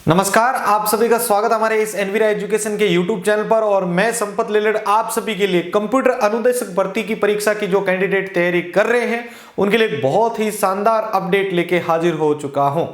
नमस्कार, आप सभी का स्वागत हमारे इस एनवीरा एजुकेशन के यूट्यूब चैनल पर। और मैं संपत लेलड़ आप सभी के लिए कंप्यूटर अनुदेशक भर्ती की परीक्षा की जो कैंडिडेट तैयारी कर रहे हैं उनके लिए बहुत ही शानदार अपडेट लेके हाजिर हो चुका हूं।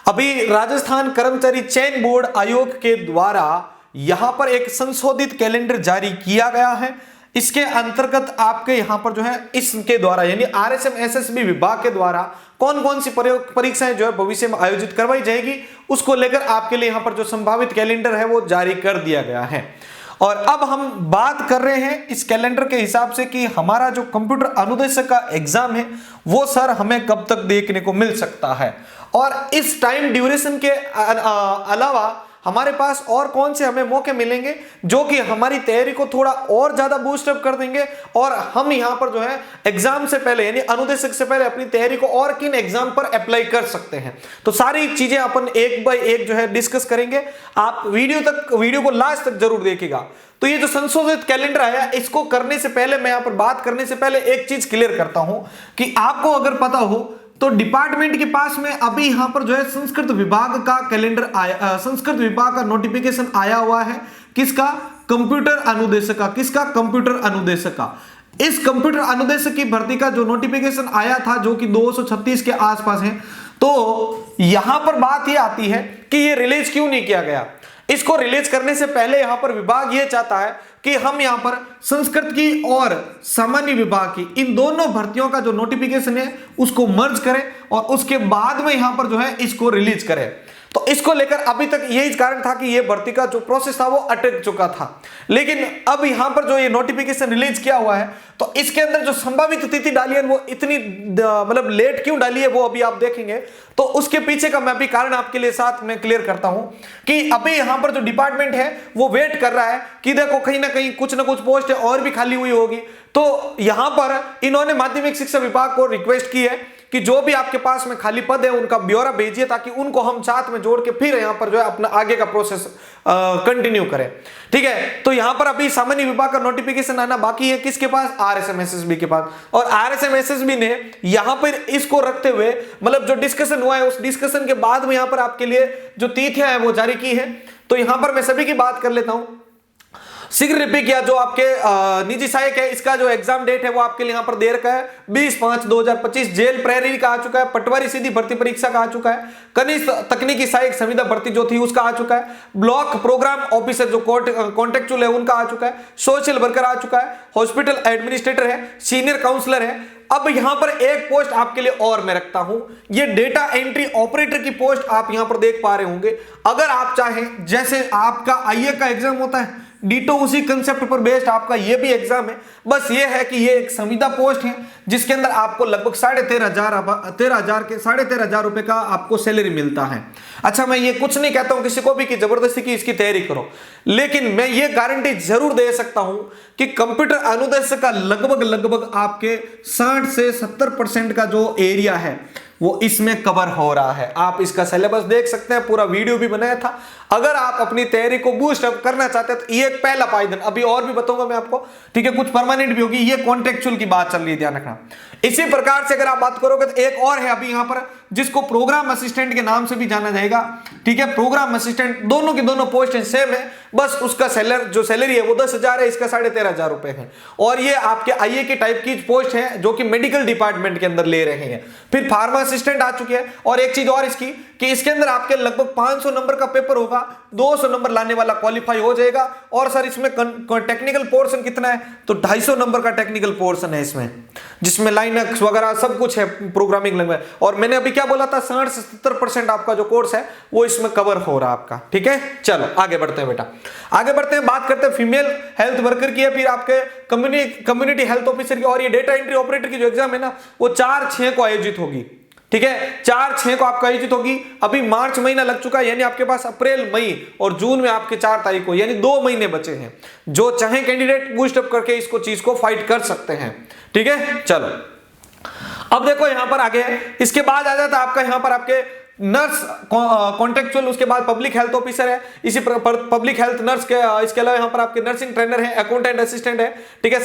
अभी राजस्थान कर्मचारी चयन बोर्ड आयोग के द्वारा यहां पर एक संशोधित कैलेंडर जारी किया गया है। इसके अंतर्गत आपके यहां पर जो है इसके द्वारा यानी आरएसएम एसएसबी विभाग के द्वारा कौन कौन सी परीक्षाएं जो है भविष्य में आयोजित करवाई जाएगी उसको लेकर आपके लिए यहां पर जो संभावित कैलेंडर है वो जारी कर दिया गया है। और अब हम बात कर रहे हैं इस कैलेंडर के हिसाब से कि हमारा जो कंप्यूटर अनुदेशक का एग्जाम है वो सर हमें कब तक देखने को मिल सकता है, और इस टाइम ड्यूरेशन के अलावा हमारे पास और कौन से हमें मौके मिलेंगे जो कि हमारी तैयारी को थोड़ा और ज्यादा बूस्ट अप कर देंगे, और हम यहां पर जो है एग्जाम से पहले यानी अनुदेशक से पहले अपनी तैयारी को और किन एग्जाम पर अप्लाई कर सकते हैं। तो सारी चीजें अपन एक बाय एक जो है डिस्कस करेंगे। आप वीडियो को लास्ट तक जरूर देखिएगा। तो ये जो संशोधित कैलेंडर आया इसको करने से पहले मैं यहां पर बात करने से पहले एक चीज क्लियर करता हूं कि आपको अगर पता हो तो डिपार्टमेंट के पास में अभी यहां पर जो है संस्कृत विभाग का कैलेंडर आया, संस्कृत विभाग का नोटिफिकेशन आया हुआ है। किसका? कंप्यूटर अनुदेशक का। किसका? कंप्यूटर अनुदेशक का। इस कंप्यूटर अनुदेशक की भर्ती का जो नोटिफिकेशन आया था जो कि 236 के आसपास है, तो यहां पर बात यह आती है कि ये रिलीज क्यों नहीं किया गया। इसको रिलीज करने से पहले यहां पर विभाग यह चाहता है कि हम यहां पर संस्कृत की और सामान्य विभाग की इन दोनों भर्तियों का जो नोटिफिकेशन है उसको मर्ज करें और उसके बाद में यहां पर जो है इसको रिलीज करें। तो इसको लेकर अभी तक यही कारण था कि यह भर्ती का जो प्रोसेस था वो अटक चुका था। लेकिन अब यहां पर जो ये नोटिफिकेशन रिलीज किया हुआ है तो इसके अंदर जो संभावित तिथि डाली है वो इतनी मतलब लेट क्यों डाली है वो अभी आप देखेंगे। तो उसके पीछे का मैं अभी कारण आपके लिए साथ में क्लियर करता हूं कि अभी यहां पर जो डिपार्टमेंट है वो वेट कर रहा है कि देखो कहीं ना कहीं कुछ ना कुछ पोस्ट और भी खाली हुई होगी। तो यहां पर इन्होंने माध्यमिक शिक्षा विभाग को रिक्वेस्ट की है कि जो भी आपके पास में खाली पद है उनका ब्यौरा भेजिए ताकि उनको हम साथ में जोड़ के फिर यहां पर जो है अपना आगे का प्रोसेस कंटिन्यू करें। ठीक है, तो यहां पर अभी सामान्य विभाग का नोटिफिकेशन आना बाकी है। किसके पास? आरएसएम एसएसबी के पास। और आरएसएम एसएसबी ने यहां पर इसको रखते हुए मतलब जो डिस्कशन हुआ है उस डिस्कशन के बाद में यहां पर आपके लिए जो तिथियां है वो जारी की है। तो यहां पर मैं सभी की बात कर लेता हूं। शीघ्र रिपीट किया जो आपके निजी सहायक है इसका जो एग्जाम डेट है वो आपके लिए यहां पर दे रखा है 20/5/2025। जेल प्रहरी का आ चुका है, पटवारी सीधी भर्ती परीक्षा का आ चुका है, कनिष्ठ तकनीकी सहायक संविदा भर्ती जो थी उसका आ चुका है, ब्लॉक प्रोग्राम ऑफिसर जो कॉन्ट्रेक्चुअल है उनका आ चुका है, सोशल वर्कर आ चुका है, हॉस्पिटल एडमिनिस्ट्रेटर है, सीनियर काउंसलर है। अब यहां पर एक पोस्ट आपके लिए और मैं रखता हूं, ये डेटा एंट्री ऑपरेटर की पोस्ट आप यहां पर देख पा रहे होंगे। अगर आप चाहें जैसे आपका आईए का एग्जाम होता है डीटो उसी कंसेप्ट पर बेस्ड आपका ये भी एग्जाम है, बस ये है कि ये एक संविदा पोस्ट है जिसके अंदर आपको लगभग 13,500 रुपए का आपको सैलरी मिलता है। अच्छा, मैं ये कुछ नहीं कहता हूं किसी को भी कि जबरदस्ती की इसकी तैयारी करो, लेकिन मैं ये गारंटी जरूर दे सकता हूं कि कंप्यूटर अनुदेशक का लगभग आपके 60 से 70% का जो एरिया है वो इसमें कवर हो रहा है। आप इसका सिलेबस देख सकते हैं, पूरा वीडियो भी बनाया था। अगर आप अपनी तैयारी को बूस्ट अप करना चाहते हैं तो ये एक पहला पायदान, अभी और भी बताऊंगा मैं आपको। ठीक है, कुछ परमानेंट भी होगी, ये कॉन्ट्रेक्चुअल की बात चल रही है, ध्यान रखना। इसी प्रकार से अगर आप बात करोगे तो एक और है अभी यहां पर जिसको प्रोग्राम असिस्टेंट के नाम से भी जाना जाएगा। ठीक है, प्रोग्राम असिस्टेंट दोनों की दोनों पोस्ट सेम है, बस उसका जो सैलरी है वो 10,000 है, इसका 13,500 रुपए है। और ये आपके आईए के टाइप की पोस्ट है जो कि मेडिकल डिपार्टमेंट के अंदर ले रहे हैं। फिर फार्मा असिस्टेंट आ चुकी है। और एक चीज और इसकी कि इसके अंदर आपके लगभग 500 नंबर का पेपर होगा, 200 नंबर लाने वाला क्वालिफाई हो जाएगा। और सर इसमें टेक्निकल पोर्शन कितना है? तो 250 नंबर का टेक्निकल पोर्शन है इसमें, जिसमें लाइनक्स वगैरह सब कुछ है, प्रोग्रामिंग लैंग्वेज। और मैंने अभी क्या बोला था, 60 से 70% आपका जो कोर्स है वो इसमें कवर हो रहा है आपका। ठीक है, चलो आगे बढ़ते हैं बेटा, आगे बढ़ते हैं, बात करते हैं फीमेल हेल्थ वर्कर की है, फिर आपके कम्युनिटी हेल्थ ऑफिसर की। और ये डेटा एंट्री ऑपरेटर की जो एग्जाम है ना वो 4/6 को आयोजित होगी। ठीक है, 4/6 को आपका आयोजित होगी। अभी मार्च महीना लग चुका है, यानी आपके पास अप्रैल, मई और जून में आपके 4 तारीख को, यानी 2 महीने बचे हैं। जो चाहे कैंडिडेट बूस्ट अप करके इसको चीज को फाइट कर सकते हैं। ठीक है, चलो अब देखो यहां पर आगे इसके बाद आ जाता है आपका यहां पर आपके नर्स कॉन्ट्रेक्चुअल, उसके बाद पब्लिक हेल्थ ऑफिसर है, इसी पब्लिक हेल्थ नर्स के इसके अलावा यहाँ पर आपके नर्सिंग ट्रेनर है, अकाउंटेंट असिस्टेंट है, ठीक है,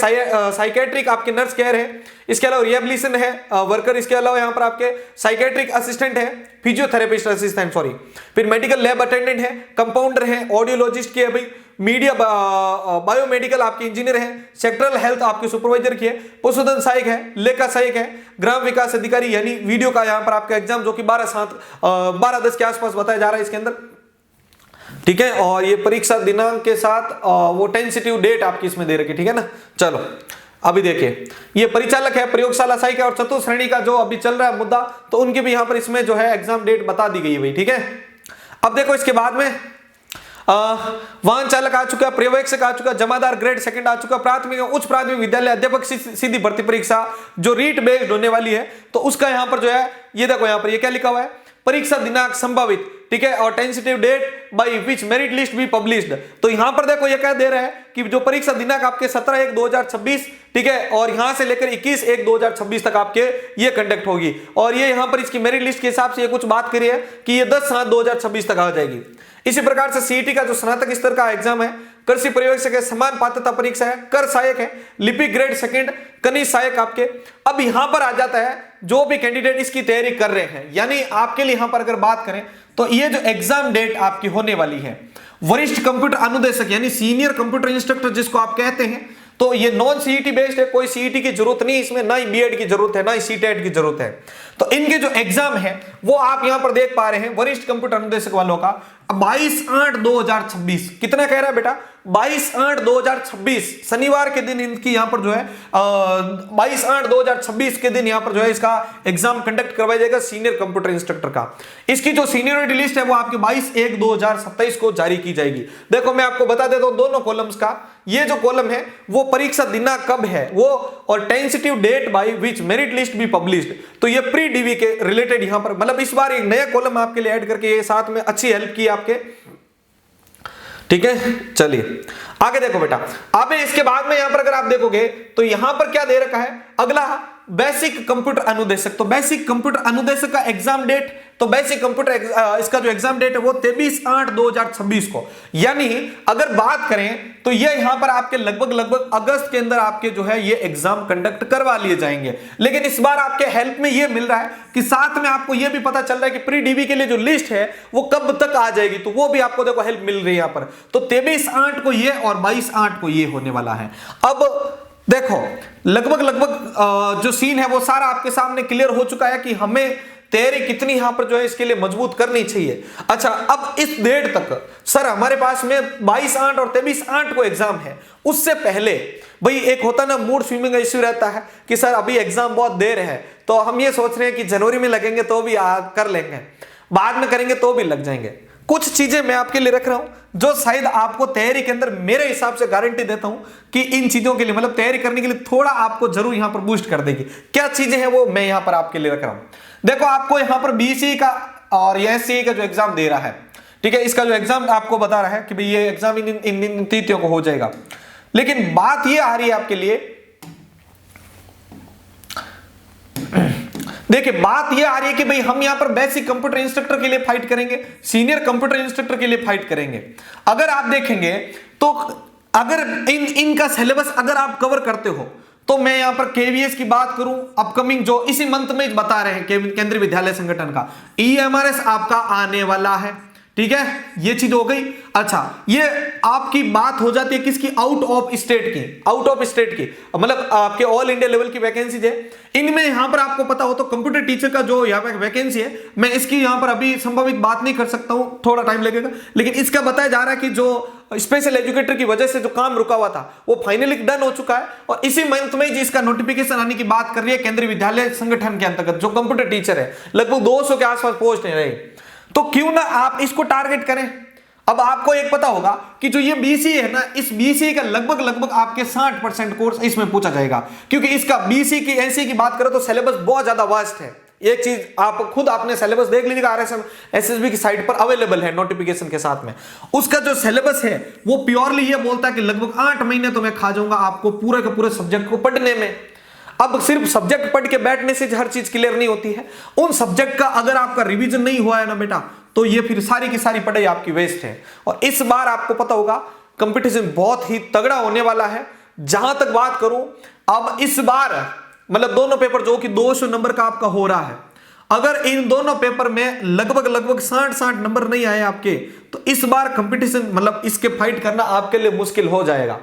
साइकेट्रिक आपके नर्स केयर है, इसके अलावा रिहेबिलिटेशन है वर्कर, इसके अलावा यहाँ पर आपके साइकेट्रिक असिस्टेंट है, फिजियोथेरेपिस्ट असिस्टेंट सॉरी, फिर मेडिकल लैब अटेंडेंट है, कंपाउंडर है, ऑडियोलॉजिस्ट की है भाई, मीडिया बायोमेडिकल आपके इंजीनियर है, सेक्टरल हेल्थ आपके सुपरवाइजर की है, पशुधन सहायक है, लेखा सहायक है, ग्राम विकास अधिकारी, यानी वीडियो का यहाँ पर आपका एग्जाम जो कि 12/10 के आसपास बताया जा रहा है इसके अंदर, ठीक है। और ये परीक्षा दिनांक के साथ वो टेंटेटिव डेट आपकी इसमें दे रखी, ठीक है ना। चलो अभी देखिए, ये परिचालक है, प्रयोगशाला सहायक है, और चतुर्थ श्रेणी का जो अभी चल रहा है मुद्दा, तो उनकी भी यहाँ पर इसमें जो है एग्जाम डेट बता दी गई है भाई, ठीक है। अब देखो इसके बाद में वाहन चालक आ चुका, पर्यवेक्षक आ चुका, जमादार ग्रेड सेकंड आ चुका, प्राथमिक उच्च प्राथमिक विद्यालय अध्यापक सीधी भर्ती परीक्षा जो रीट बेस्ड होने वाली है, तो उसका यहां पर जो है ये देखो, यहां पर ये क्या लिखा हुआ है, परीक्षा दिनांक संभावित, ठीक है, और tentative date by which merit list be published. तो यहां पर देखो ये क्या दे रहा है कि जो परीक्षा दिनांक आपके 17/1/2026, ठीक है, और यहां से लेकर 21/1/2026 तक आपके ये कंडक्ट होगी, और ये यहां पर इसकी मेरिट लिस्ट के हिसाब से ये कुछ बात करी है कि ये 10/7/2026 तक आ जाएगी। इसी प्रकार से सीईटी का जो स्नातक स्तर का एग्जाम है, कृषि पर्यवेक्षक है, समान पात्रता परीक्षा है, कर सहायक है, लिपिक ग्रेड सेकंड, खनिज सहायक आपके। अब यहां पर आ जाता है जो भी कैंडिडेट इसकी तैयारी कर रहे हैं, यानी आपके लिए यहां पर अगर बात करें तो ये जो एग्जाम डेट आपकी होने वाली है, वरिष्ठ कंप्यूटर अनुदेशक यानी सीनियर कंप्यूटर इंस्ट्रक्टर जिसको आप कहते हैं, तो ये नॉन सीईटी बेस्ड है, कोई सीईटी की जरूरत नहीं इसमें, ना ही बीएड की जरूरत है, ना ही सीटेट की जरूरत है। तो इनके जो एग्जाम है वो आप यहां पर देख पा रहे हैं, वरिष्ठ कंप्यूटर अनुदेशक वालों का 22/8/2026, कितना कह रहा है बेटा, 22/8/2026 शनिवार के दिन इनकी यहां पर जो है 22/8/2026 के दिन यहां पर जो है इसका एग्जाम कंडक्ट करवाया जाएगा सीनियर कंप्यूटर इंस्ट्रक्टर का। इसकी जो सीनियरिटी लिस्ट है वो आपके 22/1/2027 को जारी की जाएगी। देखो मैं आपको बता देता हूं दोनों कॉलम्स का, ये जो कॉलम है वो परीक्षा दिनांक कब है वो, और tentative date by which merit list be published, तो ये प्री डीवी के रिलेटेड यहां पर, मतलब इस बार एक नया कॉलम आपके लिए ऐड करके ये साथ में अच्छी हेल्प की आपके, ठीक है। चलिए आगे देखो बेटा, अब इसके बाद में यहां पर अगर आप देखोगे तो यहां पर क्या दे रखा है, अगला बेसिक कंप्यूटर अनुदेशक। तो बेसिक कंप्यूटर अनुदेशक का एग्जाम डेट, तो बेसिक कंप्यूटर इसका जो एग्जाम डेट है वो 23/8/2026 को, यानी अगर बात करें तो ये यहां पर आपके लगभग अगस्त के अंदर आपके जो है ये एग्जाम कंडक्ट करवा लिए जाएंगे। लेकिन इस बार आपके हेल्प में ये मिल रहा है कि साथ में आपको ये भी पता चल रहा है कि प्री डीवी के लिए जो लिस्ट है वो कब तक आ जाएगी, तो वो भी आपको देखो हेल्प मिल रही है यहां पर। तो 23/8 को ये और 22/8 को ये होने वाला है। अब देखो लगभग जो सीन है वो सारा आपके सामने क्लियर हो चुका है कि हमें तैयारी कितनी यहां पर जो है इसके लिए मजबूत करनी चाहिए। अच्छा, अब इस डेट तक सर हमारे पास में 22/8 और 23/8 को एग्जाम है, उससे पहले भाई एक होता ना मूड स्विंगिंग का इश्यू रहता है कि सर अभी एग्जाम बहुत देर है, तो हम ये सोच रहे हैं कि जनवरी में लगेंगे तो भी कर लेंगे, बाद में करेंगे तो भी लग जाएंगे। कुछ चीजें मैं आपके लिए रख रहा हूं जो शायद आपको तैयारी के अंदर मेरे हिसाब से गारंटी देता हूं कि इन चीजों के लिए, मतलब तैयारी करने के लिए थोड़ा आपको जरूर यहां पर बूस्ट कर देगी। क्या चीजें हैं वो मैं यहां पर आपके लिए रख रहा हूं। देखो आपको यहां पर बीसी का और एससीए का जो एग्जाम दे रहा है, ठीक है, इसका जो एग्जाम आपको बता रहा है कि भाई ये एग्जाम इन तिथियों को हो जाएगा। लेकिन बात ये आ रही है आपके लिए, देखिए बात ये आ रही है कि भाई हम यहां पर बेसिक कंप्यूटर इंस्ट्रक्टर के लिए फाइट करेंगे, सीनियर कंप्यूटर इंस्ट्रक्टर के लिए फाइट करेंगे। अगर आप देखेंगे तो अगर इनका सिलेबस अगर आप कवर करते हो, तो मैं यहां पर केवीएस की बात करूं, अपकमिंग जो इसी मंथ में बता रहे हैं केंद्रीय विद्यालय संगठन का ईएमआरएस आपका आने वाला है, ठीक है, ये चीज हो गई। अच्छा, ये आपकी बात हो जाती है किसकी, आउट ऑफ स्टेट की, आउट ऑफ स्टेट की, मतलब आपके ऑल इंडिया लेवल की वैकेंसीज है। इनमें यहां पर आपको पता हो तो कंप्यूटर टीचर का जो यहां पर वैकेंसी है, मैं इसकी यहां पर अभी संभावित बात नहीं कर सकता हूं, थोड़ा टाइम लगेगा, लेकिन इसका बताया जा रहा है कि जो स्पेशल एजुकेटर की वजह से जो काम रुका हुआ था वो फाइनली डन हो चुका है, और इसी मंथ में जिसका नोटिफिकेशन आने की बात कर रही है केंद्रीय विद्यालय संगठन के अंतर्गत जो कंप्यूटर टीचर है, लगभग 200 के आसपास पोस्ट है रही, तो क्यों ना आप इसको टारगेट करें। अब आपको एक पता होगा कि जो ये बीसी है ना, इस बीसी का लगभग आपके 60% कोर्स इसमें पूछा जाएगा, क्योंकि इसका बीसी की एनसी की बात करें तो सिलेबस बहुत ज्यादा वास्ट है। एक चीज आप खुद आपने सिलेबस देख लीजिएगा, आरएसएम एसएसबी की साइट पर अवेलेबल है नोटिफिकेशन के साथ में। उसका जो सिलेबस है वो प्योरली ये बोलता है कि लगभग 8 महीने तो मैं खा जाऊंगा आपको पूरे के पूरे सब्जेक्ट को पढ़ने में। अब सिर्फ सब्जेक्ट पढ़ के बैठने से हर चीज क्लियर नहीं होती है। उन सब्जेक्ट का अगर आपका रिवीजन नहीं हुआ है ना बेटा, तो ये फिर सारी की सारी पढ़ाई आपकी वेस्ट है। और इस बार आपको पता होगा कंपटीशन बहुत ही तगड़ा होने वाला है। जहां तक बात करूं, अब इस बार मतलब दोनों पेपर जो कि 200 नंबर का आपका हो रहा है, अगर इन दोनों पेपर में लगभग 60 नंबर नहीं आए आपके, तो इस बार कंपटीशन मतलब इसके फाइट करना आपके लिए मुश्किल हो जाएगा।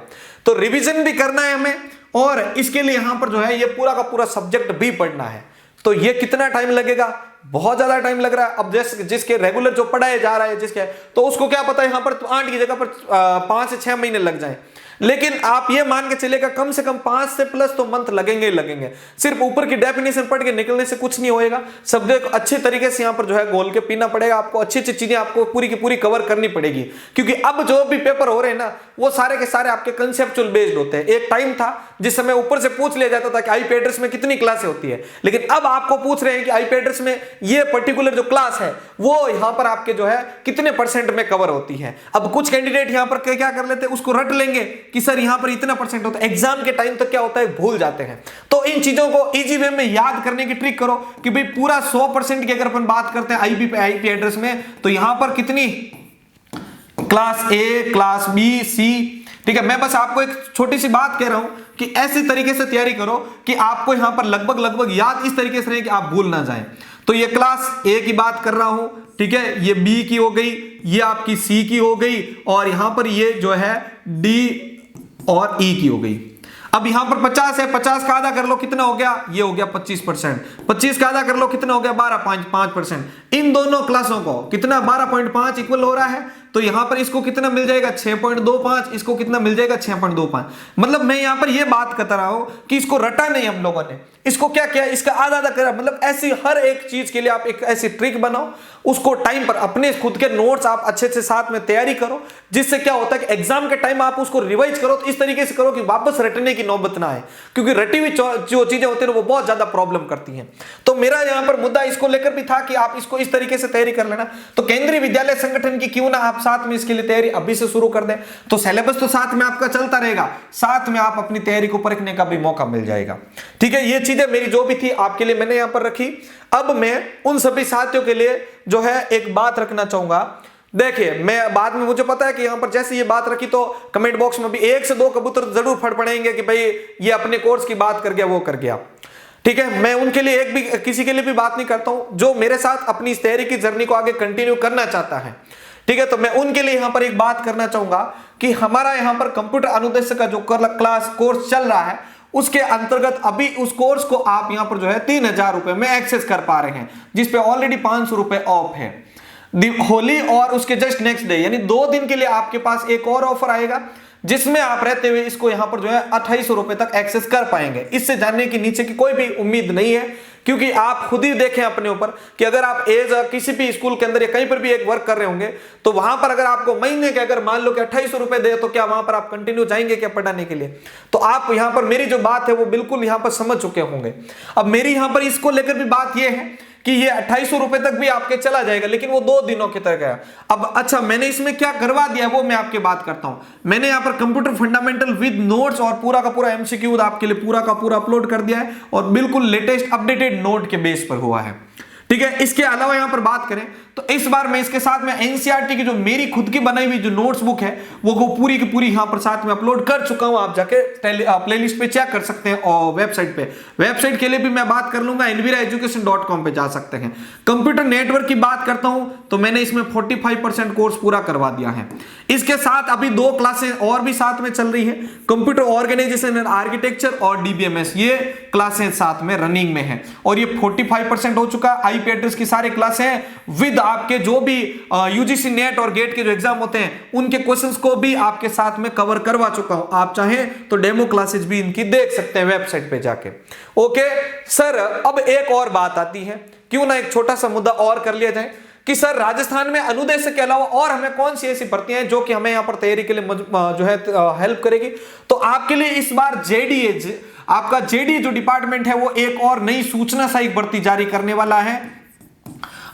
तो रिवीजन भी करना है हमें, और इसके लिए यहां पर जो है ये पूरा का पूरा सब्जेक्ट भी पढ़ना है। तो ये कितना टाइम लगेगा? बहुत ज्यादा टाइम लग रहा है। अब जिसके रेगुलर जो पढ़ाया जा रहा है जिसके, तो उसको क्या पता है यहां पर 8 की जगह पर 5 से 6 महीने लग जाए। लेकिन आप ये मान के चलेगा कम से कम 5 से प्लस तो मंथ लगेंगे ही लगेंगे। सिर्फ ऊपर की डेफिनेशन पढ़ के निकलने से कुछ नहीं होएगा। सब्जेक्ट अच्छे तरीके से यहाँ पर जो है गोल के पीना पड़ेगा आपको। अच्छी अच्छी चीजें आपको पूरी की पूरी कवर करनी पड़ेगी, क्योंकि अब जो भी पेपर हो रहे हैं ना, वो सारे के सारे आपके कंसेप्चुअल बेस्ड होते हैं। एक टाइम था जिस समय ऊपर से पूछ लिया जाता था कि आईपी एड्रेस में कितनी क्लासें होती है, लेकिन अब आपको पूछ रहे हैं कि आईपी एड्रेस में ये पर्टिकुलर जो क्लास है वो यहाँ पर आपके जो है कितने % में कवर होती है। अब कुछ कैंडिडेट यहाँ पर क्या कर लेते हैं, उसको रट लेंगे कि सर यहाँ पर इतना % होता है। एग्जाम के टाइम तक क्या होता है, भूल जाते हैं। तो इन चीजों को इजी वे में याद करने की ट्रिक करो कि भाई पूरा 100% की अगर अपन बात करते हैं आईपी एड्रेस में, तो यहां पर कितनी क्लास ए, क्लास बी, सी, ठीक है। मैं बस आपको एक छोटी सी बात कह रहा हूं कि ऐसे तरीके से तैयारी करो कि आपको यहां पर लगभग याद इस तरीके से रहे कि आप भूल ना जाएं। तो ये क्लास ए की बात कर रहा हूं, ठीक है, ये बी की हो गई, ये आपकी सी की हो गई, और यहां पर ये जो है डी और ई की हो गई। अब यहां पर 50 है, 50 का आधा कर लो कितना हो गया, ये हो गया 25%। 25 का आधा कर लो कितना हो गया, 12.5%। इन दोनों क्लासों को कितना 12.5 इक्वल हो रहा है, तो यहां पर इसको कितना मिल जाएगा 6.25, इसको कितना मिल जाएगा 6.25। मतलब मैं यहां पर यह बात कर रहा हूं कि इसको रटा नहीं हम लोगों ने, इसको क्या किया, इसका आधा आधा करा। मतलब ऐसी हर एक चीज के लिए आप एक ऐसी ट्रिक बनाओ, उसको टाइम पर अपने खुद के नोट्स आप अच्छे से साथ में तैयारी करो, जिससे क्या होता है कि एग्जाम के टाइम आप उसको रिवाइज करो तो इस तरीके से करो कि वापस रटने की नौबत ना आए, क्योंकि रटी हुई जो चीजें होती है वो बहुत ज्यादा प्रॉब्लम करती हैं। तो मेरा यहां पर मुद्दा इसको लेकर भी था कि आप इसको इस तरीके से तैयारी कर लेना। तो केंद्रीय विद्यालय संगठन की क्यों ना आप साथ में इसके लिए तैयारी अभी से शुरू कर दें, तो सिलेबस तो साथ में आपका चलता रहेगा, साथ में आप अपनी तैयारी को परखने का भी मौका मिल जाएगा। ठीक है, ये चीजें मेरी जो भी थी आपके लिए मैंने यहां पर रखी। अब मैं उन सभी साथियों के लिए जो है एक बात रखना चाहूंगा। देखिए, मैं बाद में मुझे पता है कि यहां पर जैसे ये बात रखी तो कमेंट बॉक्स में भी 1 से 2 कबूतर जरूर फट पड़ेंगे कि भाई ये अपने कोर्स की बात कर गया, वो कर गया। ठीक है, मैं उनके लिए एक भी किसी के लिए भी बात नहीं करता हूं जो मेरे साथ अपनी इस तैयारी की जर्नी को आगे कंटिन्यू करना चाहता है। ठीक है, तो मैं उनके लिए यहां पर एक बात करना चाहूंगा कि हमारा यहां पर कंप्यूटर अनुदेशक का जो क्लास कोर्स चल रहा है, उसके अंतर्गत अभी उस कोर्स को आप यहां पर जो है 3000 रुपए में एक्सेस कर पा रहे हैं, जिसपे ऑलरेडी 500 रुपए ऑफ है। होली और उसके जस्ट नेक्स्ट डे यानी 2 दिन के लिए आपके पास एक और ऑफर आएगा, जिसमें आप रहते हुए इसको यहां पर जो है 2800 रुपए तक एक्सेस कर पाएंगे। इससे जानने की नीचे की कोई भी उम्मीद नहीं है, क्योंकि आप खुद ही देखें अपने ऊपर कि अगर आप किसी भी स्कूल के अंदर या कहीं पर भी एक वर्क कर रहे होंगे, तो वहां पर अगर आपको महीने के अगर मान लो कि 2800 रुपए दे, तो क्या वहां पर आप कंटिन्यू जाएंगे क्या पढ़ाने के लिए? तो आप यहां पर मेरी जो बात है वो बिल्कुल यहां पर समझ चुके होंगे। अब मेरी यहां पर इसको लेकर भी बात यह है कि ये 2800 रुपए तक भी आपके चला जाएगा, लेकिन वो 2 दिनों की तरह गया। अब अच्छा, मैंने इसमें क्या करवा दिया वो मैं आपके बात करता हूं। मैंने यहां पर कंप्यूटर फंडामेंटल विद नोट्स और पूरा का पूरा एमसीक्यू आपके लिए पूरा का पूरा अपलोड कर दिया है, और बिल्कुल लेटेस्ट अपडेटेड नोट के बेस पर हुआ है। ठीक है, इसके अलावा यहां पर बात करें तो इस बार मैं इसके साथ में एनसीईआरटी की जो मेरी खुद की बनाई हुई जो नोट्स बुक है वो पूरी की पूरी यहां पर साथ में अपलोड कर चुका हूं। आप जाके प्लेलिस्ट पे चेक कर सकते हैं, और वेबसाइट पे, वेबसाइट के लिए भी मैं बात कर लूंगा, enviraeducation.com पे जा सकते हैं। कंप्यूटर नेटवर्क की बात करता हूं तो मैंने इसमें 45% कोर्स पूरा करवा दिया है। इसके साथ अभी 2 क्लासें और भी साथ में चल रही है, कंप्यूटर ऑर्गेनाइजेशन एंड आर्किटेक्चर और डीबीएमएस, ये क्लासें साथ में रनिंग में है, और ये 45% हो चुका। आईपी एड्रेस की सारी क्लासें विद आपके जो भी यूजीसी नेट और गेट के जो एग्जाम होते हैं उनके क्वेश्चंस को भी आपके साथ में कवर करवा चुका हूं। आप चाहें तो डेमो क्लासेस भी इनकी देख सकते हैं वेबसाइट पे जाके। ओके सर, अब एक और बात आती है, क्यों ना एक छोटा सा मुद्दा और कर लिया जाए कि सर राजस्थान में अनुदेशक के अलावा और हमें कौन सी ऐसी भर्तियां हैं जो कि हमें यहां पर तैयारी के लिए जो है हेल्प करेगी। तो आपके लिए इस बार जेडीए, आपका जेडीए जो डिपार्टमेंट है वो एक और नई सूचना सहायक भर्ती जारी करने वाला है।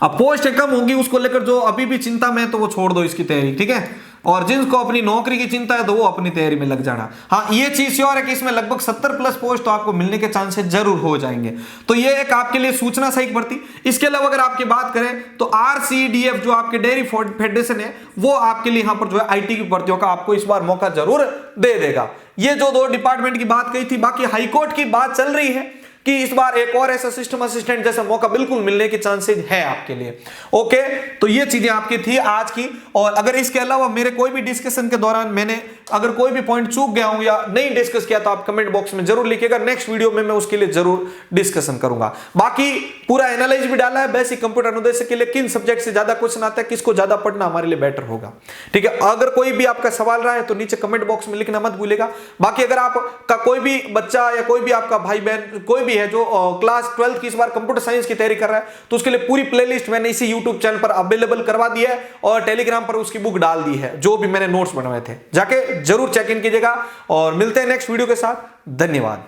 अब पोस्ट कम होगी, उसको लेकर जो अभी भी चिंता में तो वो छोड़ दो इसकी तैयारी। ठीक है, और जिनको अपनी नौकरी की चिंता है तो वो अपनी तैयारी में लग जाना। हाँ, ये चीज श्योर है कि इसमें लगभग 70 प्लस पोस्ट तो आपको मिलने के चांसेस जरूर हो जाएंगे। तो ये एक आपके लिए सूचना सही भर्ती। इसके अलावा अगर आपकी बात करें तो RCDF जो आपके डेयरी फेडरेशन है वो आपके लिए यहां पर जो है IT की भर्तियों का आपको इस बार मौका जरूर दे देगा। ये जो 2 डिपार्टमेंट की बात कही थी, बाकी हाईकोर्ट की बात चल रही है कि इस बार एक और ऐसा सिस्टम असिस्टेंट जैसा मौका बिल्कुल मिलने के चांसेस है आपके लिए। ओके, तो ये चीजें आपकी थी आज की। और अगर इसके अलावा मेरे कोई भी डिस्कशन के दौरान मैंने अगर कोई भी पॉइंट चूक गया हूं या नहीं डिस्कस किया तो आप कमेंट बॉक्स में जरूर लिखिएगा, नेक्स्ट वीडियो में मैं उसके लिए जरूर डिस्कशन करूंगा। बाकी पूरा एनालाइज भी डाला है बेसिक कंप्यूटर अनुदेशक के लिए, किन सब्जेक्ट से ज्यादा क्वेश्चन आता है, किसको ज्यादा पढ़ना हमारे लिए बेटर होगा। ठीक है, अगर कोई भी आपका सवाल रहा है तो नीचे कमेंट बॉक्स में लिखना मत भूलिएगा। बाकी अगर आपका कोई भी बच्चा या कोई भी आपका भाई बहन कोई भी है जो क्लास 12 की इस बार कंप्यूटर साइंस की तैयारी कर रहा है तो उसके लिए पूरी प्लेलिस्ट मैंने इसी यूट्यूब चैनल पर अवेलेबल करवा दी है और टेलीग्राम पर उसकी बुक डाल दी है, जो भी मैंने नोट्स बनवाए थे, जाके जरूर चेक इन कीजिएगा। और मिलते हैं नेक्स्ट वीडियो के साथ। धन्यवाद।